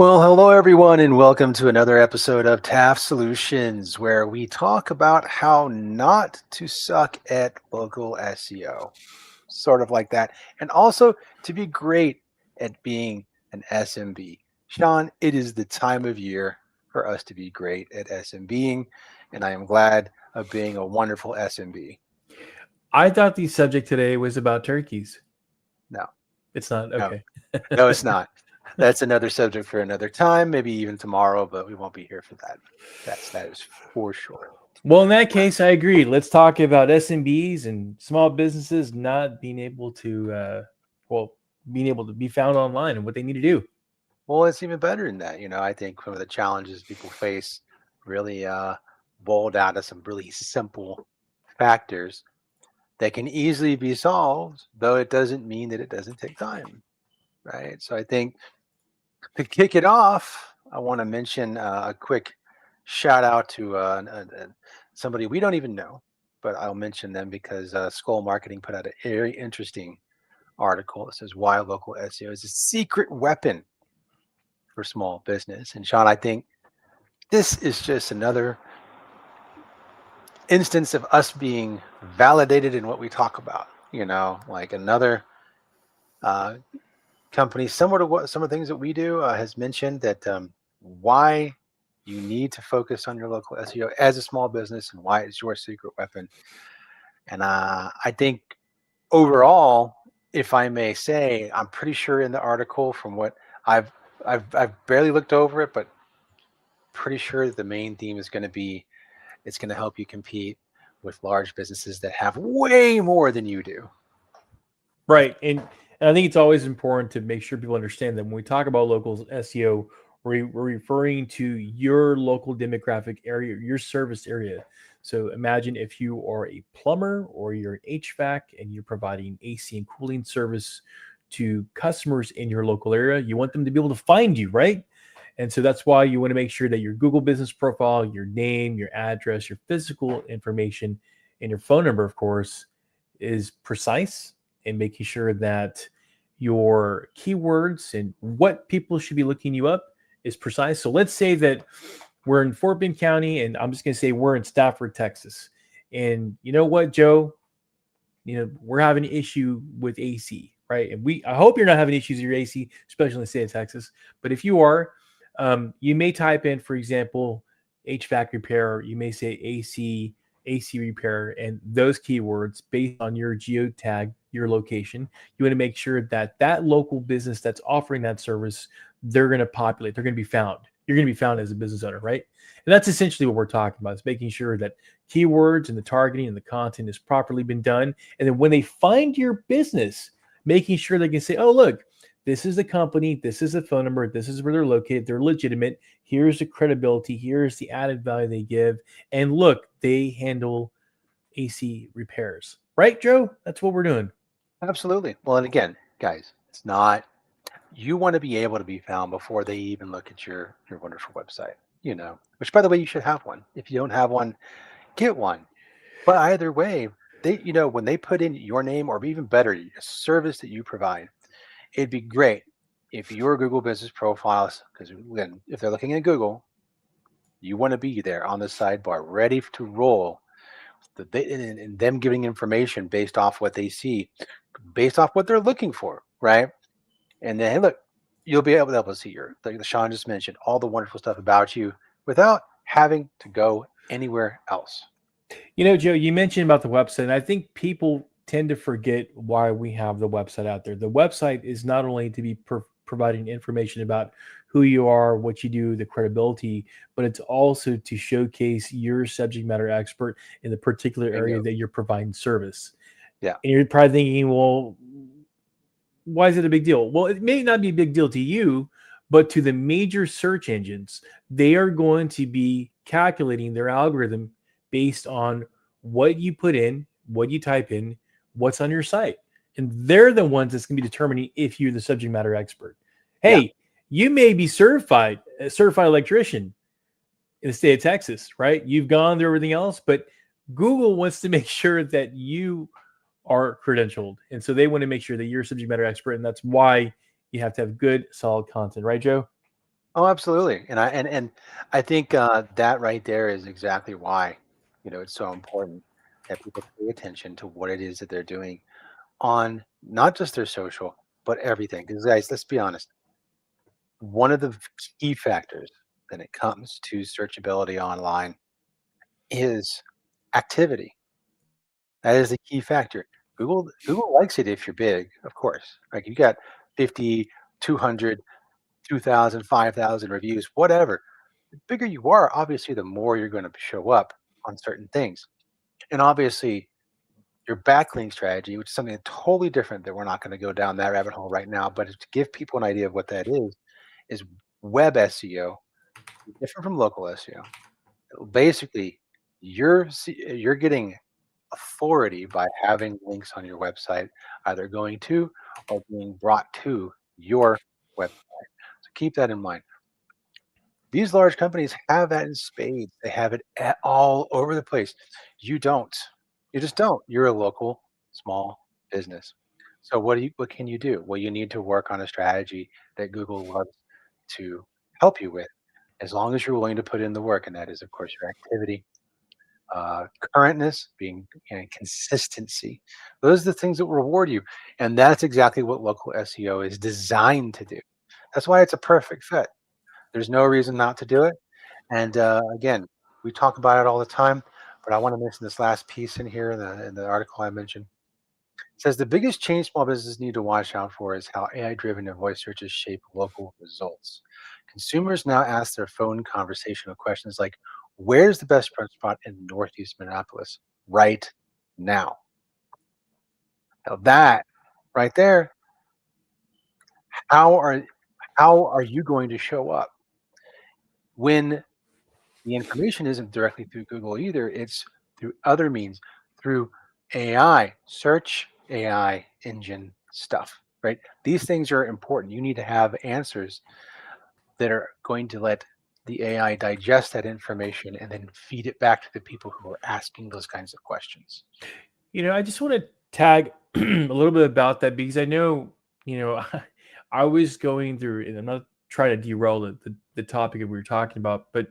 Well, hello everyone, and welcome to another episode of Taft Solutions, where we talk about how not to suck at local SEO, sort of like that, and also to be great at being an SMB. Sean, it is the time of year for us to be great at SMBing, and I am glad of being a wonderful SMB. I thought the subject today was about turkeys. No, It's not. no, Okay. no, it's not. That's another subject for another time, maybe even tomorrow, but we won't be here for that. That is for sure. Well, in that case, I agree. Let's talk about SMBs and small businesses not being able to, well, being able to be found online and what they need to do. Well, it's even better than that. I think some of the challenges people face really boiled out of some really simple factors that can easily be solved, though it doesn't mean that it doesn't take time, right? So I think to kick it off, I want to mention a quick shout out to somebody we don't even know, but I'll mention them because Skull Marketing put out a very interesting article that says why local SEO is a secret weapon for small business. And Sean, I think this is just another instance of us being validated in what we talk about, like another uh, company similar to what some of the things that we do has mentioned that why you need to focus on your local SEO as a small business and why it's your secret weapon. And I think overall, if I may say, I'm pretty sure in the article from what I've I've barely looked over it, but pretty sure that the main theme is going to be it's going to help you compete with large businesses that have way more than you do. Right. And I think it's always important to make sure people understand that when we talk about local SEO, we're referring to your local demographic area, your service area. So imagine if you are a plumber or you're an HVAC and you're providing AC and cooling service to customers in your local area, you want them to be able to find you, right? And so that's why you want to make sure that your Google business profile, your name, your address, your physical information, and your phone number, of course, is precise and making sure that your keywords and what people should be looking you up is precise. So let's say that we're in Fort Bend County, and I'm just going to say we're in Stafford, Texas. And you know what, Joe? We're having an issue with AC, right? And I hope you're not having issues with your AC, especially in the state of Texas. But if you are, you may type in, for example, HVAC repair. You may say AC repair, and those keywords based on your geotag, your location. You want to make sure that that local business that's offering that service, they're going to populate. They're going to be found. You're going to be found as a business owner, right? And that's essentially what we're talking about, is making sure that keywords and the targeting and the content has properly been done. And then when they find your business, making sure they can say, oh, look, this is the company, this is the phone number, this is where they're located, they're legitimate, here's the credibility, here's the added value they give, and look, they handle AC repairs. Right, Joe? That's what we're doing. Absolutely. Well, and again, guys, it's not you want to be able to be found before they even look at your wonderful website, which by the way, you should have one. If you don't have one, get one. But either way, when they put in your name or even better, a service that you provide, it'd be great if your Google business profiles, because again, if they're looking at Google, you want to be there on the sidebar, ready to roll. And them giving information based off what they see, based off what they're looking for, right? And then, hey, look, you'll be able to see like the Sean just mentioned, all the wonderful stuff about you without having to go anywhere else. Joe, you mentioned about the website, and I think people tend to forget why we have the website out there. The website is not only to be providing information about who you are, what you do, the credibility, but it's also to showcase your subject matter expert in the particular area Bingo. that you're providing service. Yeah. And you're probably thinking, well, why is it a big deal? Well, it may not be a big deal to you, but to the major search engines, they are going to be calculating their algorithm based on what you put in, what you type in, what's on your site. And they're the ones that's going to be determining if you're the subject matter expert. Yeah. Hey, you may be a certified electrician in the state of Texas, right? You've gone through everything else, but Google wants to make sure that you are credentialed. And so they want to make sure that you're a subject matter expert. And that's why you have to have good, solid content, right, Joe? Oh, absolutely. And I think that right there is exactly why, it's so important that people pay attention to what it is that they're doing on not just their social, but everything. Because guys, let's be honest, one of the key factors when it comes to searchability online is activity. That is a key factor. Google likes it if you're big, of course. Like you got 50, 200, 2,000, 5,000 reviews, whatever. The bigger you are, obviously, the more you're going to show up on certain things. And obviously, your backlink strategy, which is something totally different that we're not going to go down that rabbit hole right now, but to give people an idea of what that is web SEO, different from local SEO. Basically, you're getting authority by having links on your website, either going to or being brought to your website. So keep that in mind. These large companies have that in spades. They have it all over the place. You don't. You just don't. You're a local small business. So what can you do? Well, you need to work on a strategy that Google loves to help you with, as long as you're willing to put in the work, and that is, of course, your activity, currentness, being and consistency. Those are the things that will reward you, and that's exactly what local SEO is designed to do. That's why it's a perfect fit. There's no reason not to do it. And again, we talk about it all the time, but I want to mention this last piece in here in the article I mentioned. It says the biggest change small businesses need to watch out for is how AI-driven and voice searches shape local results. Consumers now ask their phone conversational questions like, "Where's the best brunch spot in Northeast Minneapolis right now?" Now that right there, how are how are you going to show up when the information isn't directly through Google either? It's through other means, through AI, search AI engine stuff, right? These things are important. You need to have answers that are going to let the AI digest that information and then feed it back to the people who are asking those kinds of questions. I just want to tag a little bit about that because I know, I was going through, and I'm not trying to derail the topic that we were talking about, but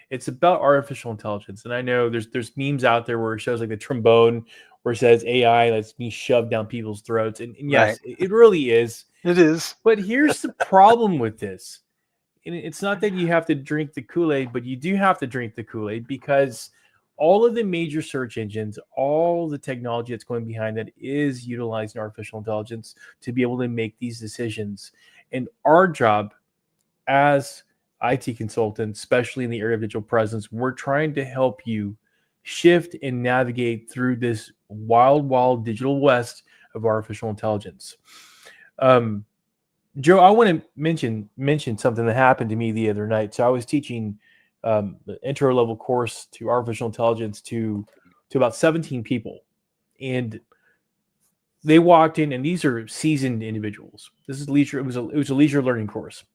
it's about artificial intelligence. And I know there's memes out there where it shows like the trombone where it says AI lets me shove down people's throats. And Right. yes, it really is. It is. But here's the problem with this. And it's not that you have to drink the Kool-Aid, but you do have to drink the Kool-Aid because all of the major search engines, all the technology that's going behind that is utilizing artificial intelligence to be able to make these decisions. And our job as IT consultants, especially in the area of digital presence, we're trying to help you shift and navigate through this wild, wild digital west of artificial intelligence. Um, Joe, I want to mention something that happened to me the other night. So I was teaching the intro level course to artificial intelligence to about 17 people, and they walked in, and these are seasoned individuals. This is leisure. It was a leisure learning course,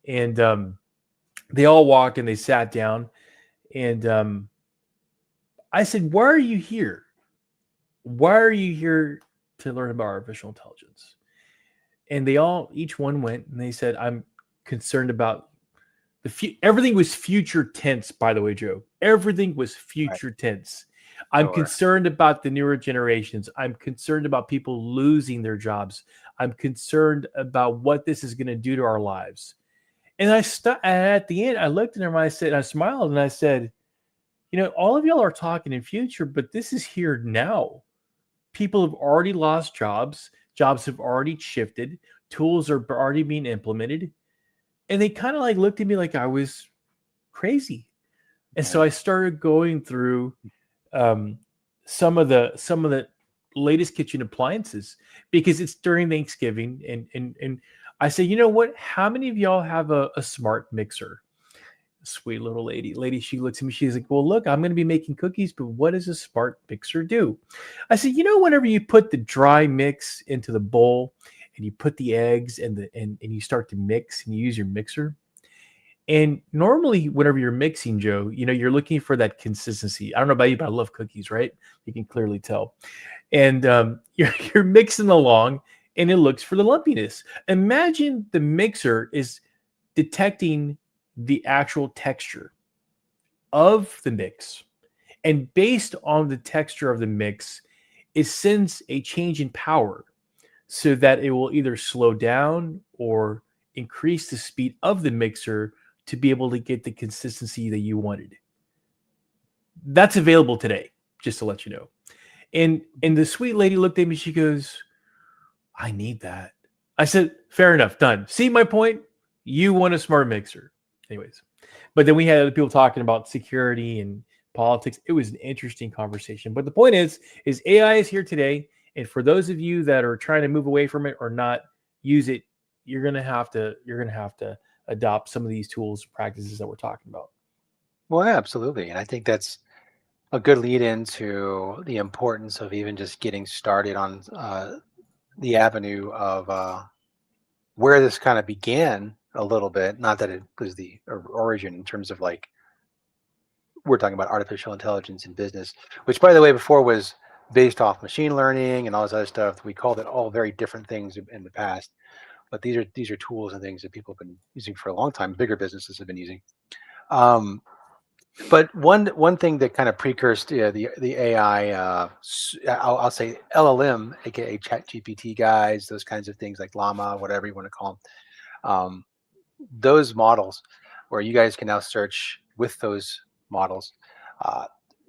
and they all walked and they sat down, and I said, "Why are you here? Why are you here to learn about artificial intelligence?" And each one went and they said, "I'm concerned about everything was future tense, by the way, Joe. Everything was Right. future tense. I'm Sure. concerned about the newer generations. I'm concerned about people losing their jobs. I'm concerned about what this is going to do to our lives." And at the end, I looked at him and I smiled and I said, all of y'all are talking in future, but this is here now. People have already lost jobs. Jobs have already shifted. Tools are already being implemented. And they kind of like looked at me like I was crazy. And so Yeah. I started going through um, some of the latest kitchen appliances because it's during Thanksgiving, and I say, you know what? How many of y'all have a smart mixer? Sweet little lady, she looks at me. She's like, "Well, look, I'm going to be making cookies, but what does a smart mixer do?" I said, "Whenever you put the dry mix into the bowl, and you put the eggs and you start to mix, and you use your mixer." And normally, whenever you're mixing, Joe, you're looking for that consistency. I don't know about you, but I love cookies, right? You can clearly tell. And you're mixing along, and it looks for the lumpiness. Imagine the mixer is detecting the actual texture of the mix. And based on the texture of the mix, it sends a change in power so that it will either slow down or increase the speed of the mixer to be able to get the consistency that you wanted. That's available today, just to let you know. And the sweet lady looked at me, she goes, I need that. I said, fair enough, done. See my point? You want a smart mixer. Anyways. But then we had other people talking about security and politics. It was an interesting conversation. But the point is AI is here today. And for those of you that are trying to move away from it or not use it, you're gonna have to adopt some of these tools and practices that we're talking about. Well, yeah, absolutely. And I think that's a good lead into the importance of even just getting started on the avenue of where this kind of began a little bit. Not that it was the origin in terms of like we're talking about artificial intelligence in business, which by the way before was based off machine learning and all this other stuff. We called it all very different things in the past, but these are tools and things that people have been using for a long time. Bigger businesses have been using. Um, but one thing that kind of precursed the AI, I'll say LLM, aka Chat GPT guys, those kinds of things like Llama, whatever you want to call them. Those models, where you guys can now search with those models, uh,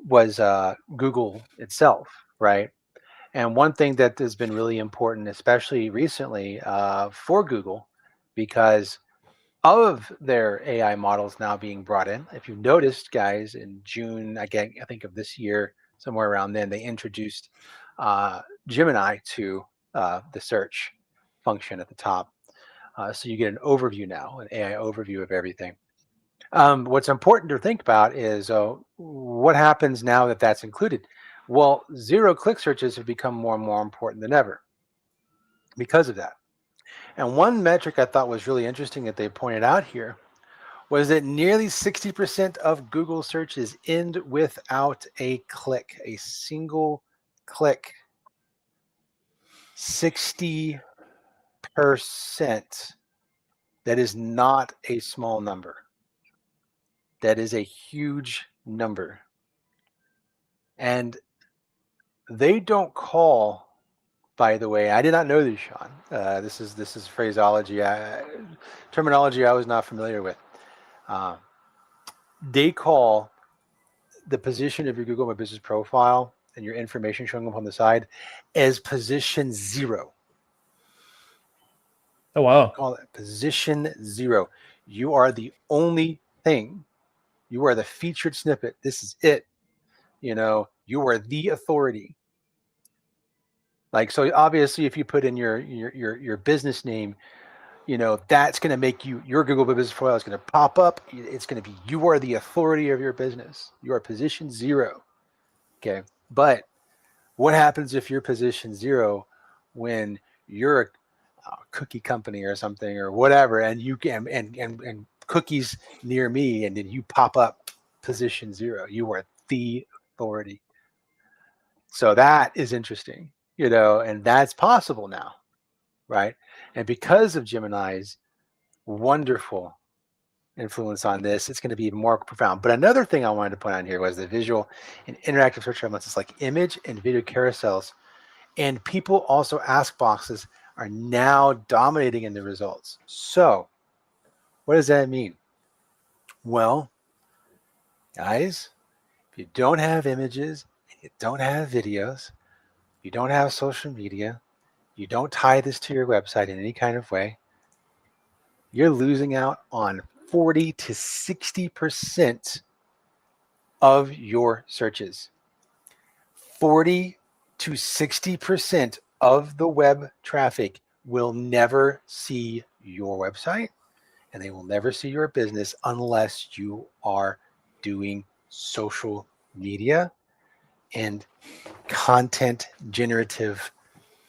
was Google itself, right? And one thing that has been really important, especially recently for Google, because of their AI models now being brought in. If you noticed, guys, in June, I think of this year, somewhere around then, they introduced Gemini to the search function at the top. So you get an overview now, an AI overview of everything. What's important to think about is what happens now that that's included? Well, zero-click searches have become more and more important than ever because of that. And one metric I thought was really interesting that they pointed out here was that nearly 60% of Google searches end without a click, a single click. 60%. That is not a small number. That is a huge number. And they don't call, by the way, I did not know this, Sean. This is phraseology, terminology I was not familiar with. Uh, they call the position of your Google My Business profile and your information showing up on the side as position 0. Oh wow. Call it position 0. You are the only thing. You are the featured snippet. This is it. You are the authority. Like, so obviously if you put in your business name, that's going to make your Google Business profile is going to pop up. It's going to be, you are the authority of your business. You are position 0. Okay. But what happens if you're position 0 when you're a cookie company or something or whatever, and you can, and cookies near me, and then you pop up position 0, you are the authority. So that is interesting, and that's possible now, right? And because of Gemini's wonderful influence on this, it's going to be even more profound. But another thing I wanted to point out here was the visual and interactive search elements. It's like image and video carousels, and people also ask boxes are now dominating in the results. So what does that mean? Well, guys, if you don't have images, you don't have videos, you don't have social media, you don't tie this to your website in any kind of way, you're losing out on 40 to 60% of your searches. 40 to 60% of the web traffic will never see your website, and they will never see your business unless you are doing social media and content generative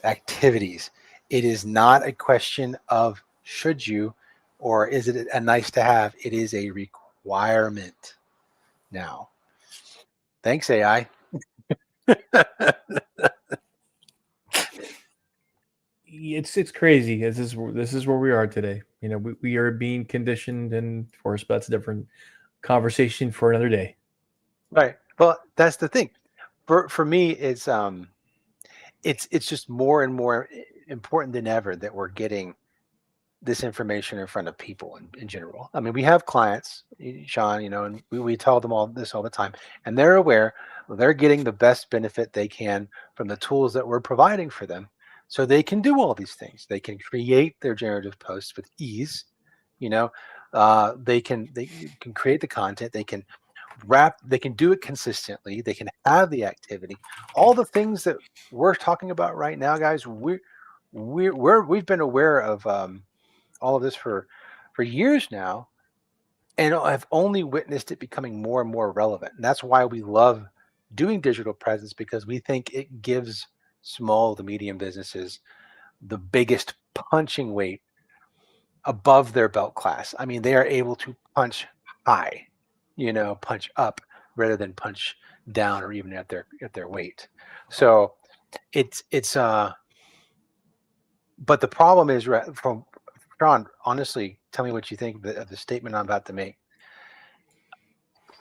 activities. It is not a question of should you or is it a nice to have. It is a requirement now. Thanks, AI. it's crazy. This is where we are today. We are being conditioned, and of course, that's a different conversation for another day. Right. Well, that's the thing. For me, it's just more and more important than ever that we're getting this information in front of people in general. I mean, we have clients, Sean, and we tell them all this all the time, and they're aware they're getting the best benefit they can from the tools that we're providing for them. So they can do all these things. They can create their generative posts with ease. You know, they can create the content. They can do it consistently. They can have the activity. All the things that we're talking about right now, guys. We've been aware of all of this for years now, and I've only witnessed it becoming more and more relevant. And that's why we love doing digital presence, because we think it gives small to medium businesses the biggest punching weight above their belt class. I mean, they are able to punch high, punch up rather than punch down or even at their weight. So it's but the problem is, from Sean, honestly, tell me what you think of the statement I'm about to make.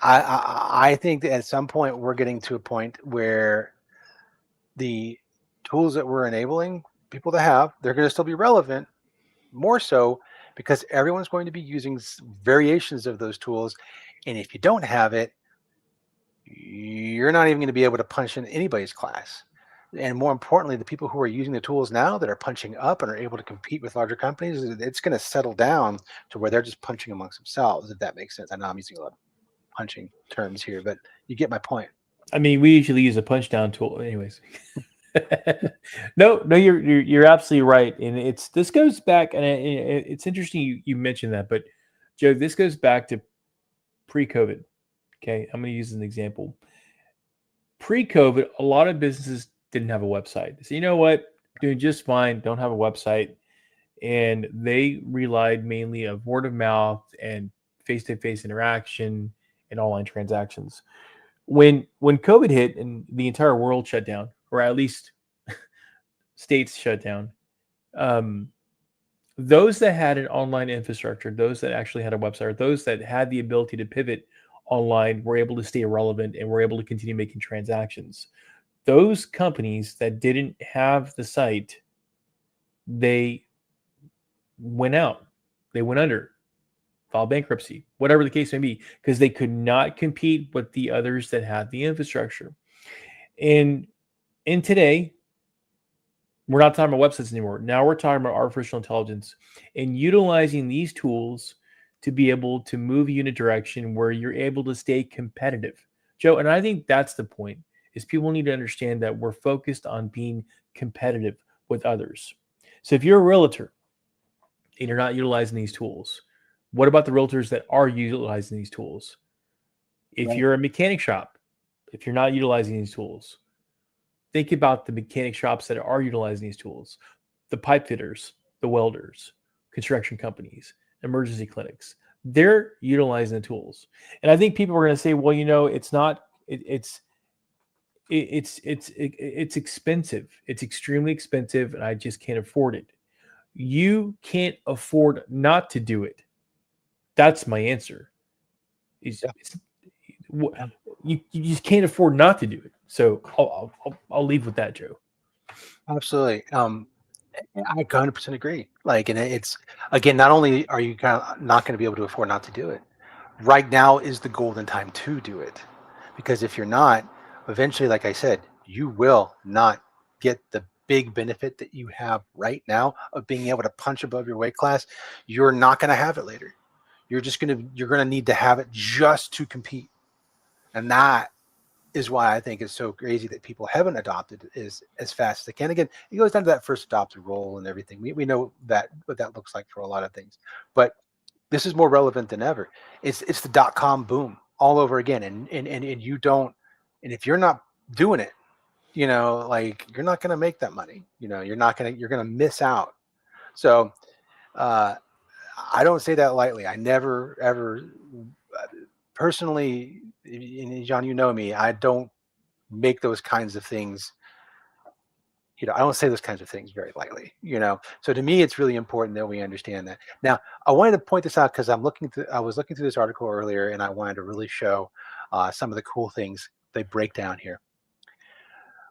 I think that at some point we're getting to a point where the tools that we're enabling people to have, they're going to still be relevant, more so because everyone's going to be using variations of those tools. And if you don't have it, you're not even going to be able to punch in anybody's class. And more importantly, the people who are using the tools now that are punching up and are able to compete with larger companies, it's going to settle down to where they're just punching amongst themselves, if that makes sense. I know I'm using a lot of punching terms here, but you get my point. I mean, we usually use a punch down tool, anyways. No, you're absolutely right, and this goes back, and it's interesting you mentioned that, but Joe, this goes back to pre-COVID. Okay, I'm going to use an example. Pre-COVID, a lot of businesses didn't have a website. So you know what, doing just fine, don't have a website, and they relied mainly of word of mouth and face-to-face interaction and online transactions. When COVID hit and the entire world shut down, or at least states shut down, um, those that had an online infrastructure, those that actually had a website, or those that had the ability to pivot online, were able to stay relevant and were able to continue making transactions. Those companies that didn't have the site, they went out, they went under, filed bankruptcy, whatever the case may be, because they could not compete with the others that had the infrastructure. And in today, we're not talking about websites anymore. Now we're talking about artificial intelligence and utilizing these tools to be able to move you in a direction where you're able to stay competitive. Joe, and I think that's the point, is people need to understand that we're focused on being competitive with others. So if you're a realtor and you're not utilizing these tools, what about the realtors that are utilizing these tools? If Right. you're a mechanic shop, if you're not utilizing these tools, think about the mechanic shops that are utilizing these tools, the pipe fitters, the welders, construction companies, emergency clinics. They're utilizing the tools. And I think people are going to say, well, it's not, it's expensive. It's extremely expensive, and I just can't afford it. You can't afford not to do it. That's my answer. Is Yeah. it's, you just can't afford not to do it. So I'll leave with that, Joe. Absolutely. I 100% agree. Like, and it's, again, not only are you kind of not going to be able to afford not to do it, right now is the golden time to do it. Because if you're not, eventually, like I said, you will not get the big benefit that you have right now of being able to punch above your weight class. You're not going to have it later. You're going to need to have it just to compete. And that is why I think it's so crazy that people haven't adopted is as fast as they can. Again, it goes down to that first adopted role and everything. We know that what that looks like for a lot of things, but this is more relevant than ever. It's the .com boom all over again, and you don't, and if you're not doing it, like, you're not going to make that money. You're going to miss out. So uh, I don't say that lightly. I never ever personally, and John, you know me, I don't make those kinds of things I don't say those kinds of things very lightly. So to me, it's really important that we understand that. Now, I wanted to point this out because I was looking through this article earlier, and I wanted to really show some of the cool things they break down here,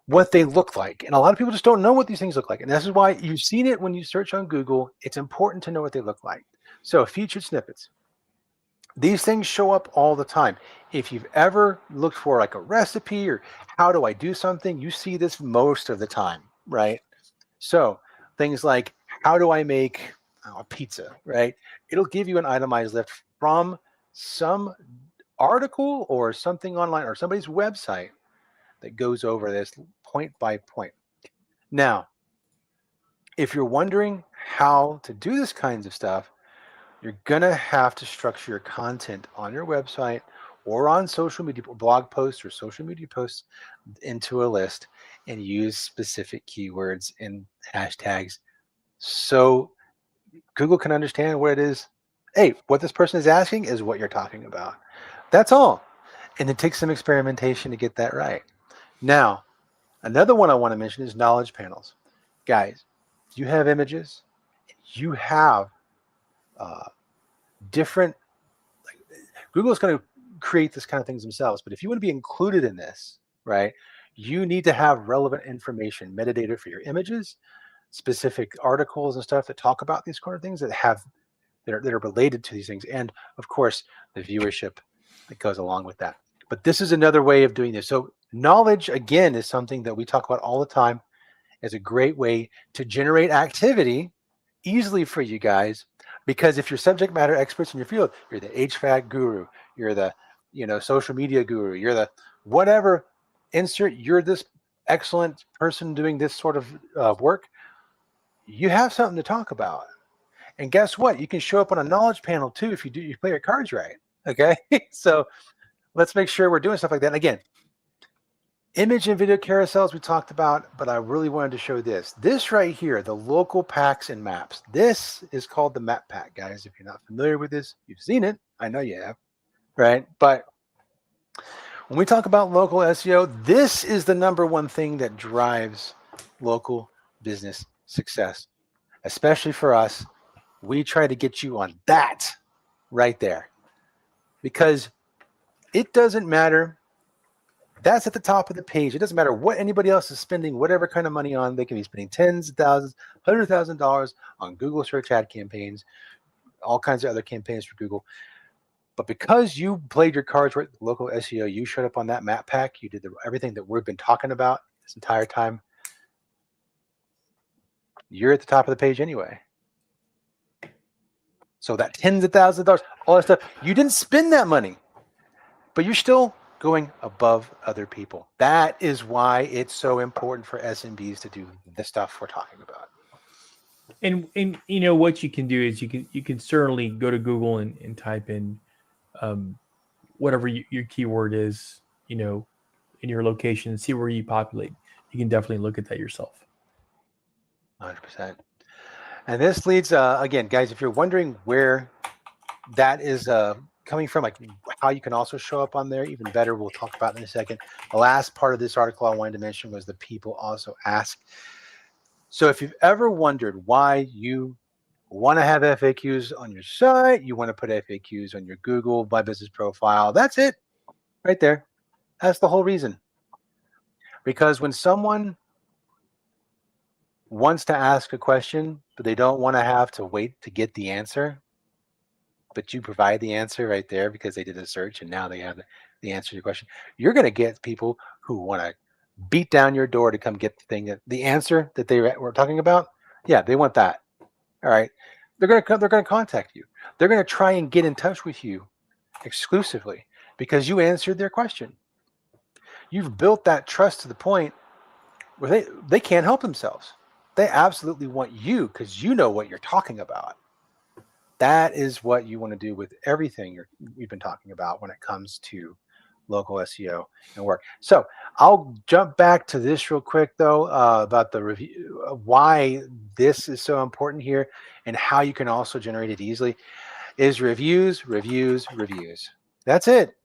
what they look like. And a lot of people just don't know what these things look like. And this is why you've seen it when you search on Google. It's important to know what they look like. So featured snippets. These things show up all the time. If you've ever looked for like a recipe or how do I do something, you see this most of the time, right? So things like how do I make a pizza, right? It'll give you an itemized list from some article or something online or somebody's website that goes over this point by point. Now, if you're wondering how to do this kinds of stuff, you're going to have to structure your content on your website or on social media, blog posts or social media posts into a list and use specific keywords and hashtags so Google can understand what it is. Hey, what this person is asking is what you're talking about. That's all. And it takes some experimentation to get that right. Now, another one I want to mention is knowledge panels. Guys, you have images, you have different, like, Google is going to create this kind of things themselves, but if you want to be included in this, right, you need to have relevant information, metadata for your images, specific articles and stuff that talk about these kind of things that are related to these things, and of course the viewership that goes along with that. But this is another way of doing this. So knowledge, again, is something that we talk about all the time as a great way to generate activity easily for you guys, because if you're subject matter experts in your field, you're the HVAC guru, you're the social media guru, you're the whatever, insert, you're this excellent person doing this sort of work, you have something to talk about. And guess what? You can show up on a knowledge panel too if you play your cards right. Okay. So let's make sure we're doing stuff like that. And again, image and video carousels we talked about, but I really wanted to show this. This right here, the local packs and maps. This is called the map pack, guys. If you're not familiar with this, you've seen it. I know you have, right? But when we talk about local SEO, this is the number one thing that drives local business success, especially for us. We try to get you on that right there, because it doesn't matter. That's at the top of the page. It doesn't matter what anybody else is spending whatever kind of money on. They can be spending tens of thousands, $100,000 on Google search ad campaigns, all kinds of other campaigns for Google. But because you played your cards right, local SEO, you showed up on that map pack, you did everything that we've been talking about this entire time, you're at the top of the page anyway. So that tens of thousands of dollars, all that stuff, you didn't spend that money, but you're still going above other people. That is why it's so important for SMBs to do the stuff we're talking about. And what you can do is you can certainly go to Google and type in whatever your keyword is, in your location, and see where you populate. You can definitely look at that yourself. 100%. And this leads, again, guys, if you're wondering where that is coming from, like how you can also show up on there, even better, we'll talk about in a second. The last part of this article I wanted to mention was the people also ask. So if you've ever wondered why you want to have FAQs on your site, you want to put FAQs on your Google My Business profile, that's it right there. That's the whole reason. Because when someone wants to ask a question, but they don't want to have to wait to get the answer, but you provide the answer right there because they did a search and now they have the answer to your question, you're going to get people who want to beat down your door to come get the answer that they were talking about. Yeah, they want that. All right. They're going to contact you. They're going to try and get in touch with you exclusively because you answered their question. You've built that trust to the point where they can't help themselves. They absolutely want you because you know what you're talking about. That is what you want to do with everything we've been talking about when it comes to local SEO and work. So I'll jump back to this real quick, though, about the review, why this is so important here and how you can also generate it easily is reviews, reviews, reviews. That's it.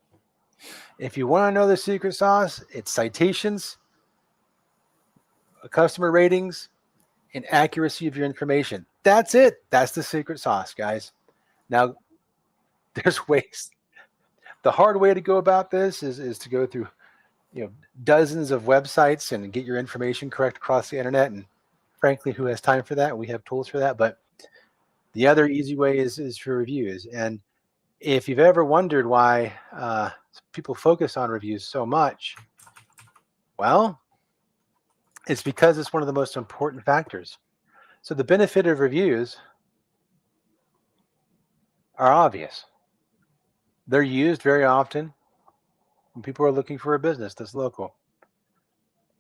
If you want to know the secret sauce, it's citations, customer ratings, and accuracy of your information. That's it. That's the secret sauce, guys. Now, there's ways. The hard way to go about this is to go through, dozens of websites and get your information correct across the internet. And frankly, who has time for that? We have tools for that. But the other easy way is for reviews. And if you've ever wondered why people focus on reviews so much, well, it's because it's one of the most important factors. So the benefit of reviews are obvious. They're used very often when people are looking for a business that's local.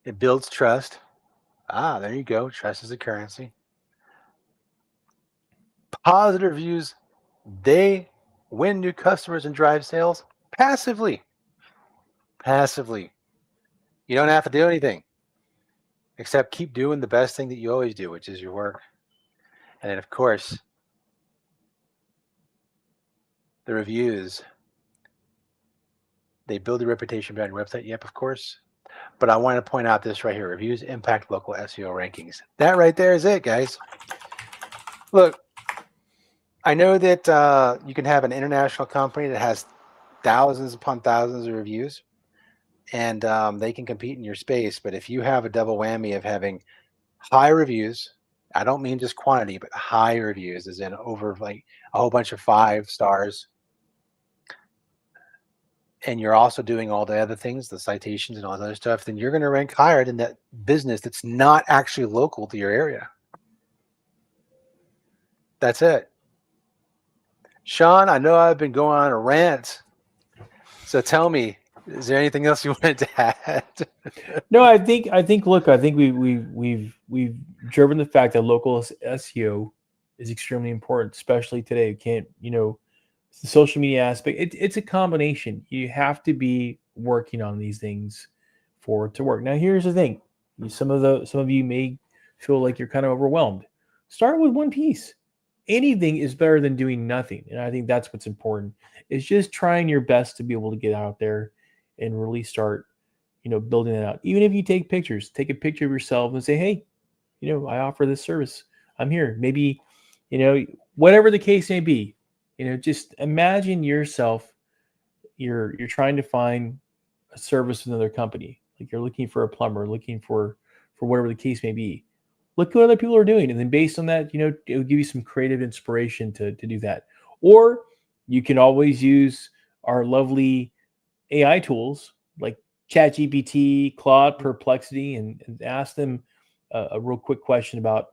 It builds trust. There you go. Trust is a currency. Positive reviews, they win new customers and drive sales passively. Passively. You don't have to do anything except keep doing the best thing that you always do, which is your work. And then, of course, the reviews, they build a reputation behind your website. Yep, of course. But I want to point out this right here. Reviews impact local SEO rankings. That right there is it, guys. Look, I know that you can have an international company that has thousands upon thousands of reviews, and they can compete in your space. But if you have a double whammy of having high reviews, I don't mean just quantity, but high reviews, as in over like a whole bunch of 5 stars, and you're also doing all the other things, the citations and all that other stuff, then you're going to rank higher than that business that's not actually local to your area. That's it. Sean, I know I've been going on a rant, so tell me, is there anything else you wanted to add? No, I think look, I think we've driven the fact that local SEO is extremely important, especially today. You can't, the social media aspect. It's a combination. You have to be working on these things for it to work. Now, here's the thing: some of you may feel like you're kind of overwhelmed. Start with one piece. Anything is better than doing nothing, and I think that's what's important. Is just trying your best to be able to get out there and really start, building it out. Even if you take pictures, take a picture of yourself and say, hey, I offer this service. I'm here. Maybe, whatever the case may be, just imagine yourself, you're trying to find a service with another company. Like you're looking for a plumber, looking for whatever the case may be. Look at what other people are doing. And then based on that, it'll give you some creative inspiration to do that. Or you can always use our lovely AI tools like ChatGPT, Claude, Perplexity, and ask them a real quick question about,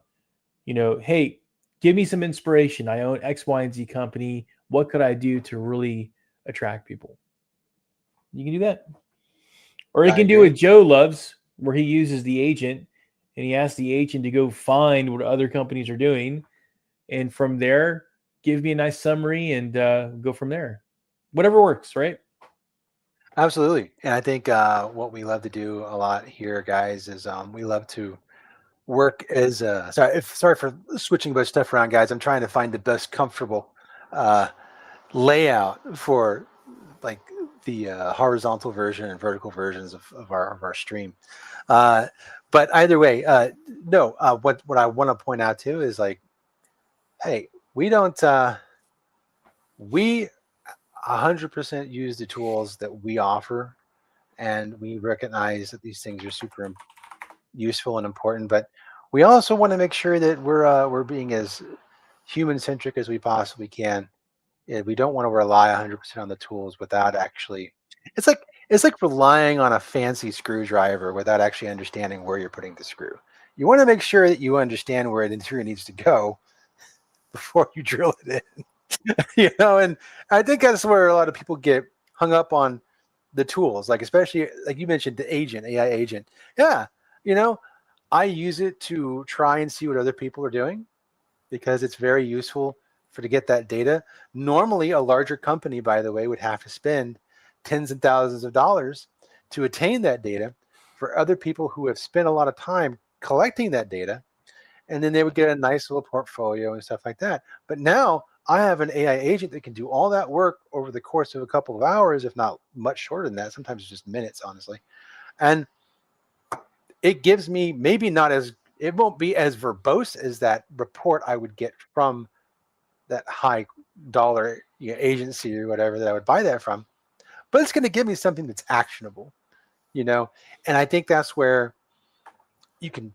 hey, give me some inspiration. I own X, Y, and Z company. What could I do to really attract people? You can do that. Or you can do what Joe loves, where he uses the agent and he asks the agent to go find what other companies are doing. And from there, give me a nice summary and go from there. Whatever works, right? Absolutely. And I think what we love to do a lot here, guys, is we love to work as sorry for switching a bunch of stuff around, guys. I'm trying to find the best comfortable layout for like the horizontal version and vertical versions of our stream. But either way, what I want to point out too is like, hey, we don't we 100% use the tools that we offer, and we recognize that these things are super useful and important, but we also want to make sure that we're being as human centric as we possibly can. And we don't want to rely 100% on the tools without actually. It's like relying on a fancy screwdriver without actually understanding where you're putting the screw. You want to make sure that you understand where the screw needs to go before you drill it in. And I think that's where a lot of people get hung up on the tools, like especially like you mentioned the AI agent. Yeah, I use it to try and see what other people are doing because it's very useful to get that data. Normally, a larger company, by the way, would have to spend tens of thousands of dollars to attain that data for other people who have spent a lot of time collecting that data, and then they would get a nice little portfolio and stuff like that. But now I have an AI agent that can do all that work over the course of a couple of hours, if not much shorter than that. Sometimes it's just minutes, honestly. And it gives me maybe not as it won't be as verbose as that report I would get from that high dollar agency or whatever that I would buy that from, but it's going to give me something that's actionable, you know. And I think that's where you can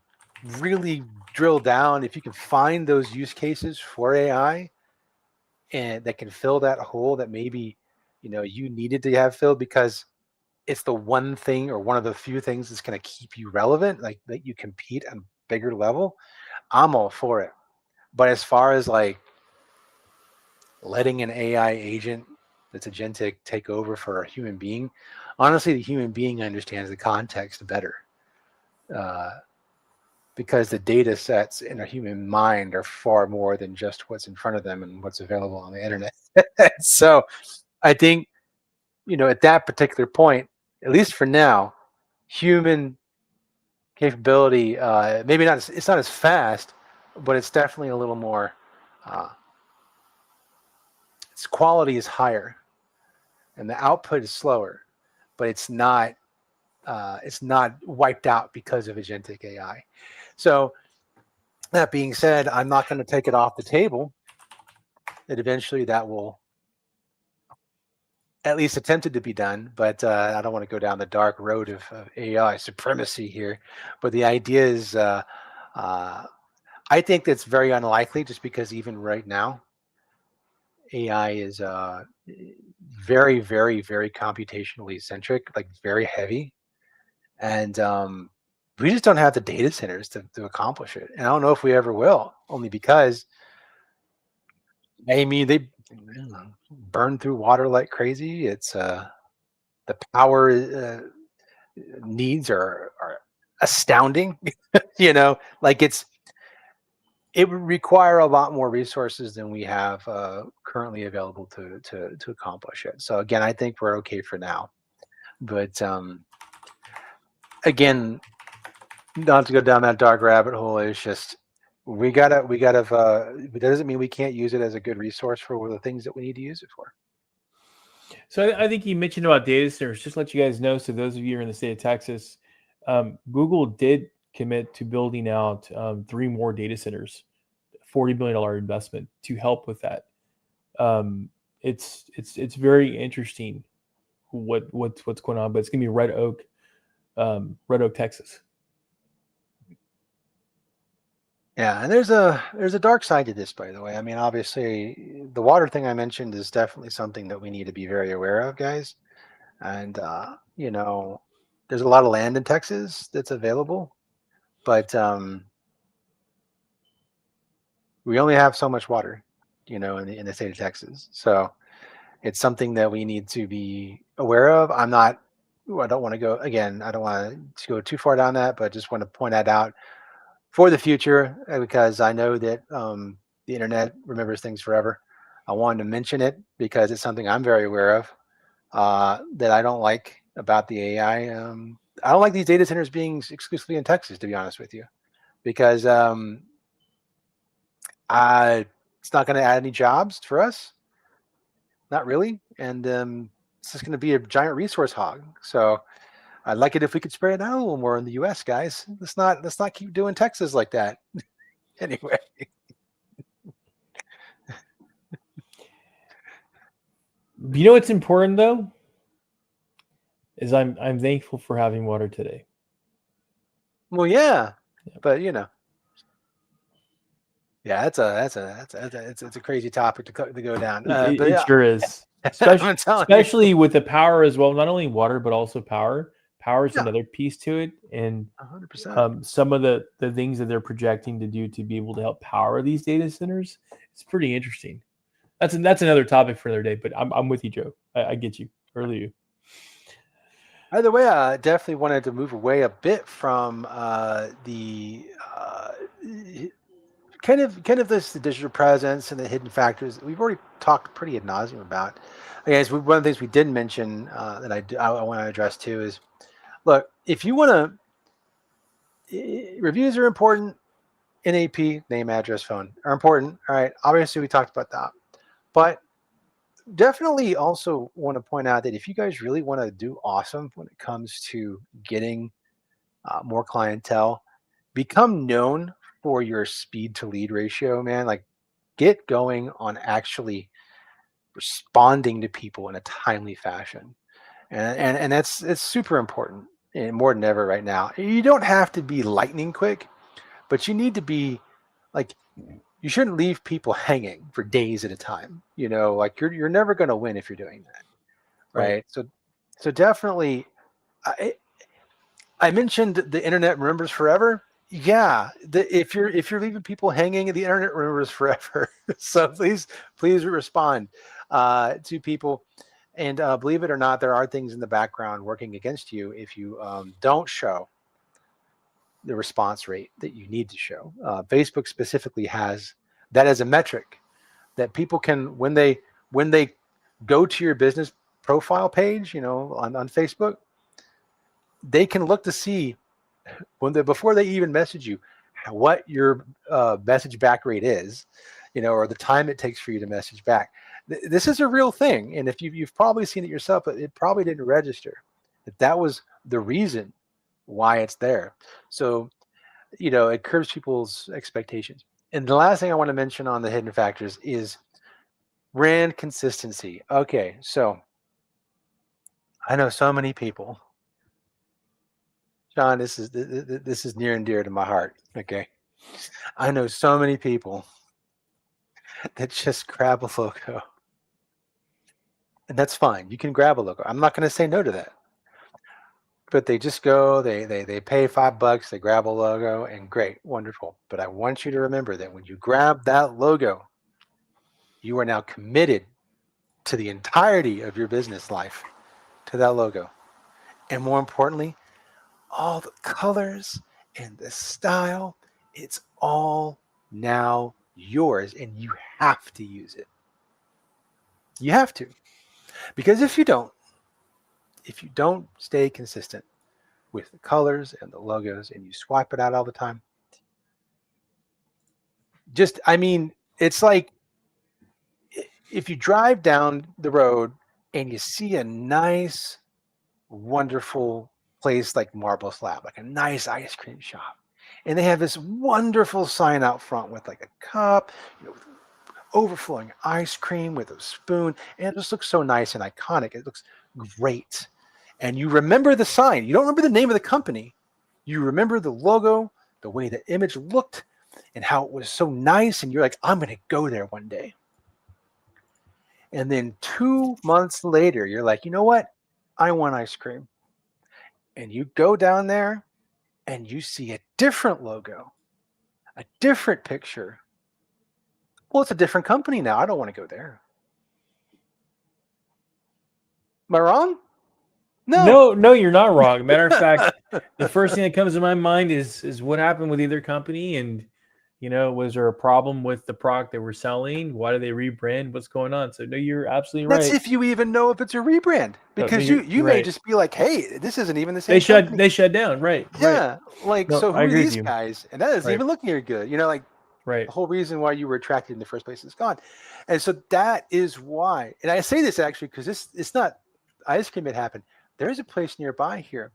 really drill down if you can find those use cases for AI and that can fill that hole that maybe you needed to have filled because it's the one thing or one of the few things that's going to keep you relevant, like that you compete on a bigger level. I'm all for it. But as far as like letting an AI agent that's agentic take over for a human being, honestly, the human being understands the context better uh, because the data sets in a human mind are far more than just what's in front of them and what's available on the internet. So I think, at that particular point, at least for now, human capability, maybe not, it's not as fast, but it's definitely a little more, uh, its quality is higher and the output is slower, but it's not wiped out because of agentic AI. So that being said, I'm not going to take it off the table. That eventually that will at least attempted to be done, but I don't want to go down the dark road of AI supremacy here. But the idea is, uh, I think that's very unlikely, just because even right now, AI is very, very, very computationally centric, like very heavy, and we just don't have the data centers to accomplish it. And I don't know if we ever will, only because I mean they burn through water like crazy. It's the power needs are astounding. Like it would require a lot more resources than we have currently available to accomplish it. So again, I think we're okay for now. But again, not to go down that dark rabbit hole, it's just we gotta. That doesn't mean we can't use it as a good resource for the things that we need to use it for. So I think you mentioned about data centers. Just to let you guys know, so those of you who are in the state of Texas, Google did commit to building out 3 more data centers, $40 billion investment to help with that. It's very interesting what's going on, but it's gonna be Red Oak, Texas. Yeah, and there's a dark side to this, by the way. I mean, obviously, the water thing I mentioned is definitely something that we need to be very aware of, guys. And there's a lot of land in Texas that's available, but we only have so much water, in the state of Texas. So it's something that we need to be aware of. I don't want to go again. I don't want to go too far down that, but just want to point that out for the future because I know that the internet remembers things forever. I wanted to mention it because it's something I'm very aware of that I don't like about the AI. I don't like these data centers being exclusively in Texas, to be honest with you, because it's not going to add any jobs for us, not really, and it's just going to be a giant resource hog. So I'd like it if we could spread it out a little more in the U.S., guys. Let's not keep doing Texas like that. Anyway. You know what's important though is I'm thankful for having water today. Well, yeah, Yep. but yeah, it's a crazy topic to go down. But It yeah, sure is, I'm telling you, especially with the power as well. Not only water but also power. Power is yeah, another piece to it, and 100%. some of the things that they're projecting to do to be able to help power these data centers. It's pretty interesting. That's another topic for another day. But I'm with you, Joe. I get you. Earlier. Either way, I definitely wanted to move away a bit from the kind of this the digital presence and the hidden factors that we've already talked pretty ad nauseum about. I guess one of the things we didn't mention that I want to address too is look, if you want to, reviews are important. NAP, name, address, phone are important. All right, obviously we talked about that, but definitely also want to point out that if you guys really want to do awesome when it comes to getting more clientele. Become known for your speed to lead ratio, man. Like get going on actually responding to people in a timely fashion. And that's it's super important and more than ever right now. You don't have to be lightning quick, but you need to be like you shouldn't leave people hanging for days at a time. Like you're never going to win if you're doing that, Right. right? So definitely I, I mentioned the internet remembers forever. Yeah, if you're leaving people hanging, the internet remembers forever. So please respond to people, and believe it or not, there are things in the background working against you if you don't show the response rate that you need to show. Facebook specifically has that as a metric that people can when they go to your business profile page, on Facebook, they can look to see before they even message you what your message back rate is, or the time it takes for you to message back. This is a real thing, and if you've probably seen it yourself, but it probably didn't register that was the reason why it's there. So it curbs people's expectations. And the last thing I want to mention on the hidden factors is brand consistency. Okay, so I know so many people. John, this is near and dear to my heart. Okay, I know so many people that just grab a logo, and that's fine. You can grab a logo. I'm not going to say no to that. But they just go, they pay $5, they grab a logo, and great, wonderful. But I want you to remember that when you grab that logo, you are now committed to the entirety of your business life to that logo. And more importantly, all the colors and the style, it's all now yours, and you have to use it. You have to. Because if you don't stay consistent with the colors and the logos and you swipe it out all the time, it's like if you drive down the road and you see a nice, wonderful place like Marble Slab, like a nice ice cream shop, and they have this wonderful sign out front with like a cup, with overflowing ice cream with a spoon, and it just looks so nice and iconic. It looks great. And you remember the sign. You don't remember the name of the company. You remember the logo, the way the image looked, and how it was so nice. And you're like, I'm going to go there one day. And then 2 months later, you're like, you know what? I want ice cream. And you go down there and you see a different logo, a different picture. Well, it's a different company now. I don't want to go there. Am I wrong? No, no, you're not wrong. Matter of fact, the first thing that comes to my mind is what happened with either company, and was there a problem with the product they were selling? Why did they rebrand? What's going on? So no, you're absolutely That's right. if you even know if it's a rebrand, No, because you you're may right. just be like, hey, this isn't even the They same company. shut down. Right, right. Yeah, like, No, so I who are agree with these you. guys? And that doesn't Right, even look very good. Like right. the whole reason why you were attracted in the first place is gone. And so that is why. And I say this actually because it's not ice cream that happened. There is a place nearby here,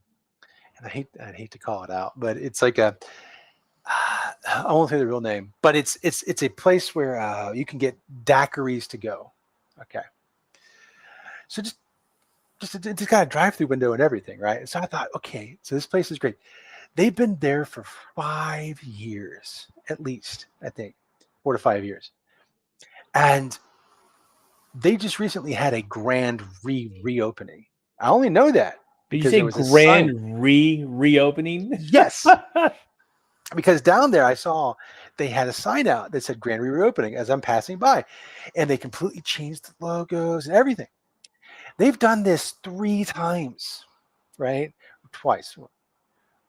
and I hate to call it out, but it's like I won't say the real name, but it's a place where you can get daiquiris to go. Okay, so just got a drive-through window and everything, right? So I thought, okay, so this place is great. They've been there for 5 years, at least, I think, 4 to 5 years. And they just recently had a grand reopening. I only know that Did you because say there was a sign. grand reopening? Yes, because down there I saw they had a sign out that said grand reopening as I'm passing by. And they completely changed the logos and everything. They've done this 3 times, right? Twice.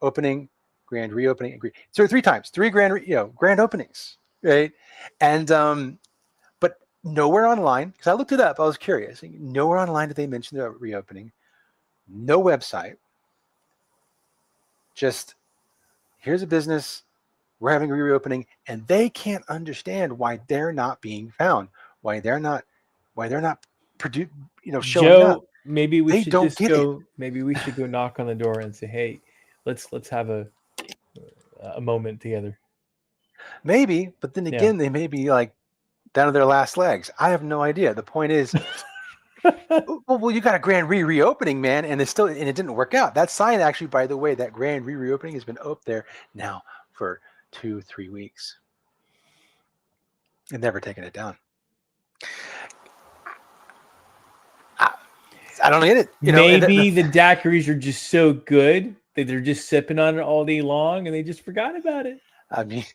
Opening, grand reopening, so 3 times, three grand openings, right? And but nowhere online, because I looked it up, I was curious. Nowhere online did they mention the reopening. No website. Just here's a business, we're having a reopening, and they can't understand why they're not being found, why they're not showing up. Joe, maybe we They should don't just get it. go. Maybe we should go knock on the door and say, "Hey, let's have a moment together. Maybe, but then Yeah. again, they may be like down to their last legs. I have no idea. The point is, well, you got a grand reopening, man, and it didn't work out. That sign actually, by the way, that grand reopening has been up there now for 2-3 weeks and never taken it down. I, I don't get it, Maybe the daiquiris are just so good that they're just sipping on it all day long and they just forgot about it. I mean,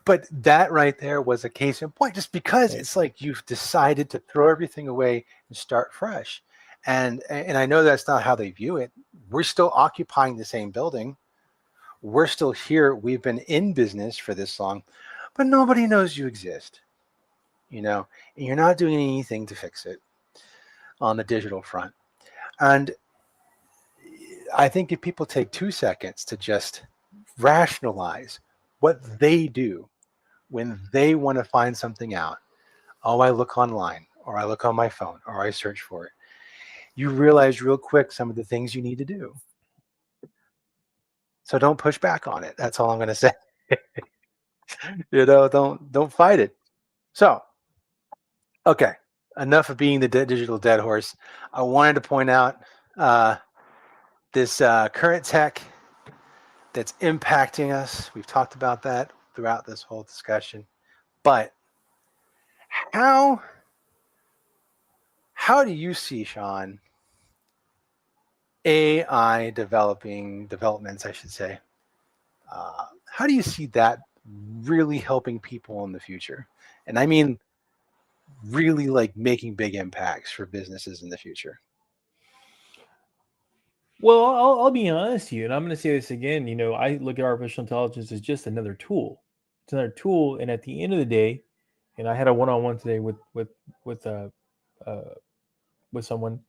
but that right there was a case in point, just because it's like you've decided to throw everything away and start fresh. And I know that's not how they view it. We're still occupying the same building. We're still here. We've been in business for this long, but nobody knows you exist, and you're not doing anything to fix it on the digital front. And I think if people take 2 seconds to just rationalize what they do when they want to find something out, oh, I look online, or I look on my phone, or I search for it, you realize real quick some of the things you need to do. So don't push back on it. That's all I'm going to say. Don't fight it. So, okay, enough of being the digital dead horse. I wanted to point out uh, this current tech that's impacting us. We've talked about that throughout this whole discussion. But how do you see, Sean, AI developments, I should say? How do you see that really helping people in the future? And I mean, really like making big impacts for businesses in the future. Well, I'll be honest with you, and I'm going to say this again. I look at artificial intelligence as just another tool. It's another tool, and at the end of the day, and I had a one-on-one today with uh, uh with someone,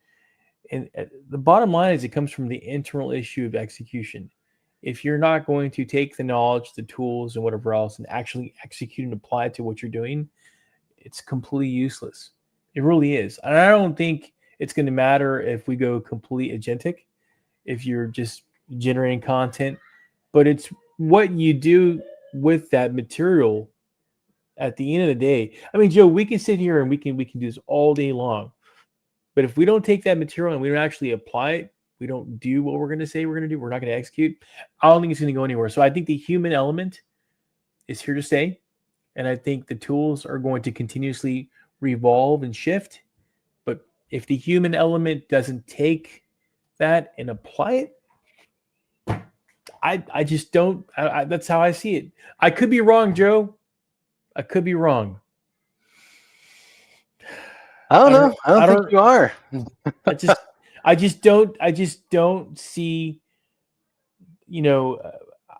and the bottom line is it comes from the internal issue of execution. If you're not going to take the knowledge, the tools, and whatever else, and actually execute and apply it to what you're doing, it's completely useless. It really is, and I don't think it's going to matter if we go complete agentic, if you're just generating content, but it's what you do with that material at the end of the day. I mean, Joe, we can sit here and we can do this all day long, but if we don't take that material and we don't actually apply it, we don't do what we're going to say we're going to do, we're not going to execute, I don't think it's going to go anywhere. So I think the human element is here to stay, and I think the tools are going to continuously revolve and shift. But if the human element doesn't take that and apply it, I just don't. That's how I see it. I could be wrong, Joe. I could be wrong. I don't know. I don't I think don't. you are. I just don't see. You know,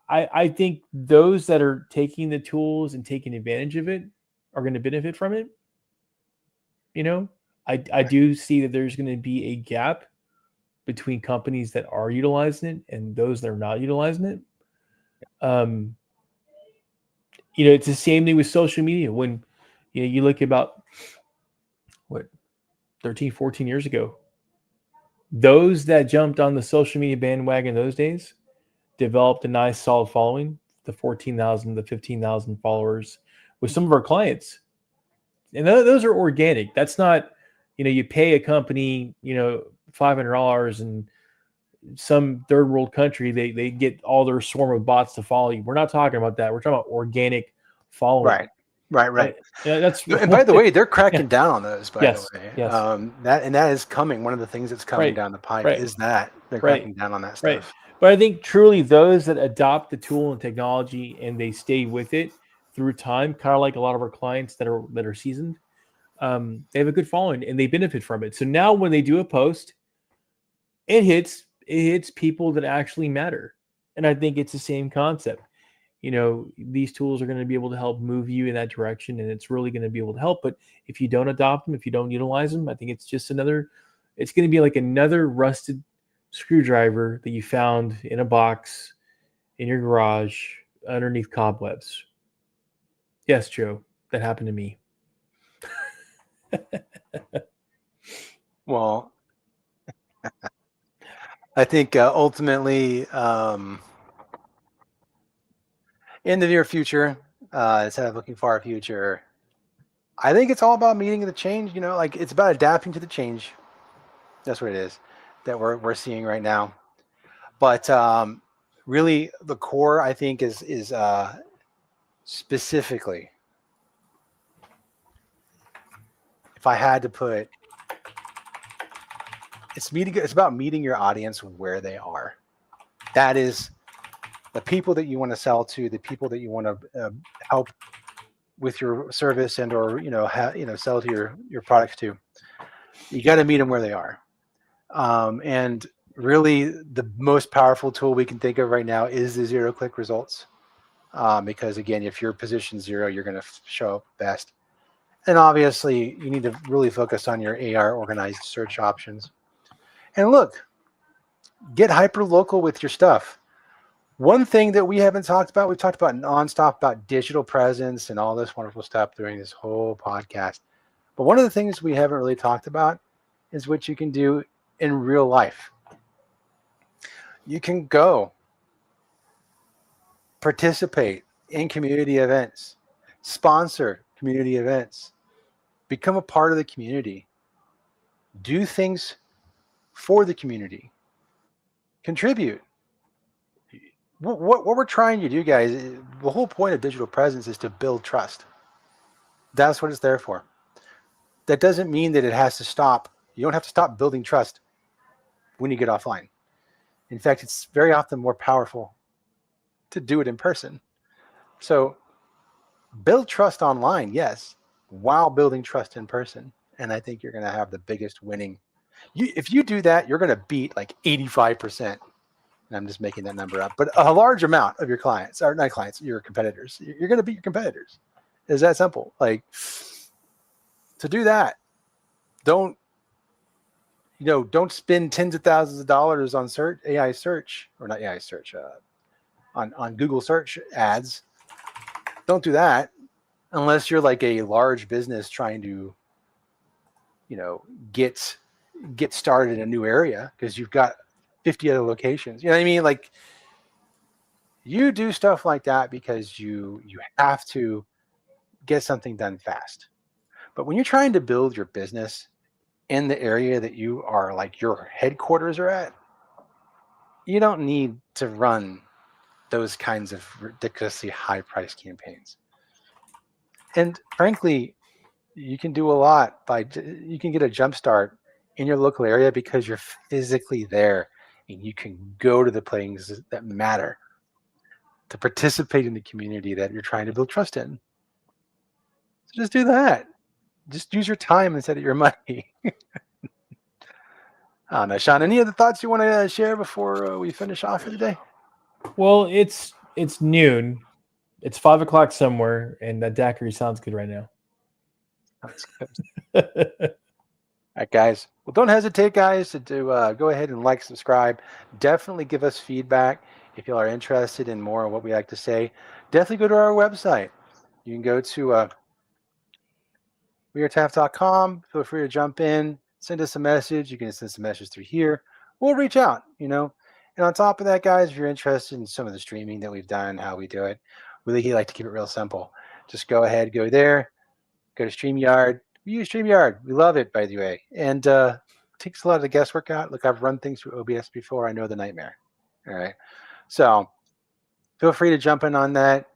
I think those that are taking the tools and taking advantage of it are going to benefit from it. I do see that there's going to be a gap between companies that are utilizing it and those that are not utilizing it. Um, it's the same thing with social media. When you look about what 13, 14 years ago, those that jumped on the social media bandwagon those days developed a nice solid following, the 14,000, the 15,000 followers with some of our clients. And those are organic. That's not, you pay a company, $500 and some third world country, they get all their swarm of bots to follow you. We're not talking about that. We're talking about organic following. Right. That's And by the way, they're cracking yeah. down on those. By the Yes. way, Yes. that is coming. One of the things that's coming Right. down the pipe Right. is that they're Right. cracking down on that Right. stuff. But I think truly those that adopt the tool and technology and they stay with it through time, kind of like a lot of our clients that are seasoned, they have a good following and they benefit from it. So now when they do a post, it hits people that actually matter. And I think it's the same concept. These tools are going to be able to help move you in that direction, and it's really going to be able to help. But if you don't adopt them, if you don't utilize them, I think it's going to be like another rusted screwdriver that you found in a box in your garage underneath cobwebs. Yes, Joe, that happened to me. Well, I think ultimately, in the near future, instead of looking far future, I think it's all about meeting the change. Like it's about adapting to the change. That's what it is that we're seeing right now. But really, the core I think is specifically, if I had to put, it's meeting. It's about meeting your audience where they are. That is the people that you want to sell to, the people that you want to help with your service and or sell to your products to. You got to meet them where they are. And really, the most powerful tool we can think of right now is the zero-click results. Because again, if you're position 0, you're going to show up best. And obviously, you need to really focus on your AR organized search options. And look, get hyper local with your stuff. One thing that we haven't talked about, we've talked about nonstop about digital presence and all this wonderful stuff during this whole podcast. But one of the things we haven't really talked about is what you can do in real life. You can go participate in community events, sponsor community events, become a part of the community, do things for the community, contribute. What we're trying to do, guys, the whole point of digital presence is to build trust. That's what it's there for. That doesn't mean that it has to stop. You don't have to stop building trust when you get offline. In fact, it's very often more powerful to do it in person. So build trust online, yes, while building trust in person. And I think you're going to have the biggest winning. If you do that, you're going to beat like 85%. And I'm just making that number up, but a large amount of your clients, or not clients, your competitors. You're going to beat your competitors. It's that simple. Like, to do that, don't spend tens of thousands of dollars on AI search, or not AI search, on Google search ads. Don't do that unless you're like a large business trying to, get started in a new area because you've got 50 other locations. You know what I mean? Like, you do stuff like that because you have to get something done fast. But when you're trying to build your business in the area that you are, like, your headquarters are at, you don't need to run those kinds of ridiculously high price campaigns. And frankly, you can do a lot you can get a jump start in your local area because you're physically there and you can go to the places that matter to participate in the community that you're trying to build trust in. So just do that. Just use your time instead of your money. I don't know, Sean, any other thoughts you want to share before we finish off for today? Well, it's noon. It's 5 o'clock somewhere, and that daiquiri sounds good right now. That's good. All right, guys. Well, don't hesitate, guys, to go ahead and like, subscribe. Definitely give us feedback if you are interested in more of what we like to say. Definitely go to our website. You can go to wearetaft.com. Feel free to jump in, send us a message. You can send us a message through here. We'll reach out, And on top of that, guys, if you're interested in some of the streaming that we've done, how we do it, we really like to keep it real simple. Just go ahead, go there, go to StreamYard. We use StreamYard. We love it, by the way. And takes a lot of the guesswork out. Look, I've run things through OBS before. I know the nightmare. All right. So feel free to jump in on that.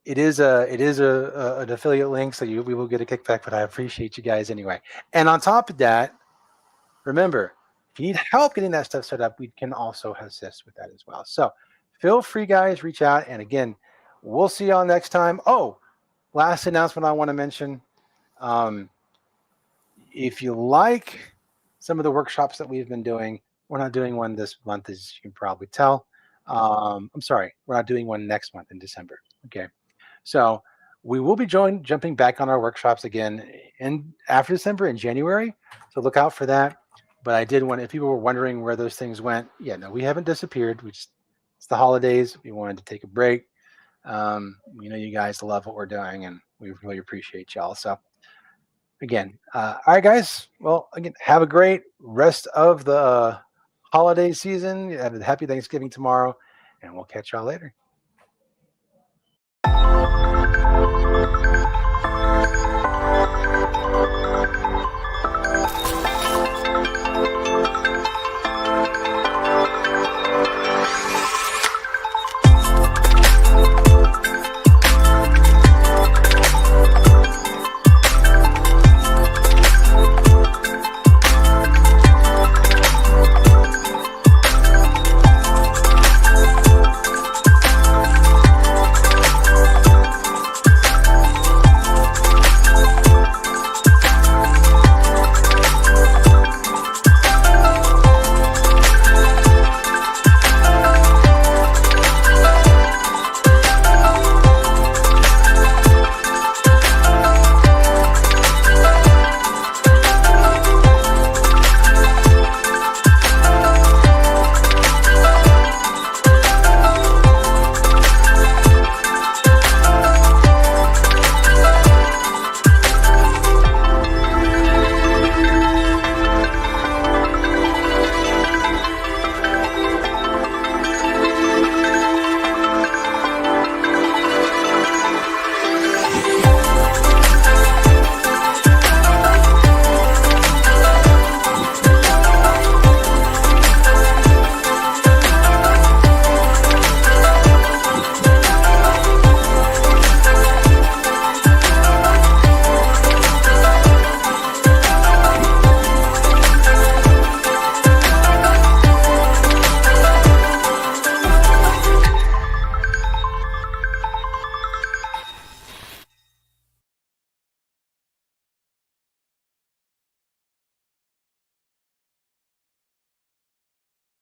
It is an affiliate link, so we will get a kickback, but I appreciate you guys anyway. And on top of that, remember, if you need help getting that stuff set up, we can also assist with that as well. So feel free, guys, reach out. And again, we'll see y'all next time. Oh, last announcement I want to mention. If you like some of the workshops that we've been doing, we're not doing one this month, as you can probably tell. I'm sorry, we're not doing one next month in December. Okay. So we will be jumping back on our workshops again after December in January. So look out for that. But I did want, if people were wondering where those things went, no, we haven't disappeared. It's the holidays. We wanted to take a break. You guys love what we're doing, and we really appreciate y'all. So again, all right, guys. Well, again, have a great rest of the holiday season. Have a happy Thanksgiving tomorrow, and we'll catch y'all later.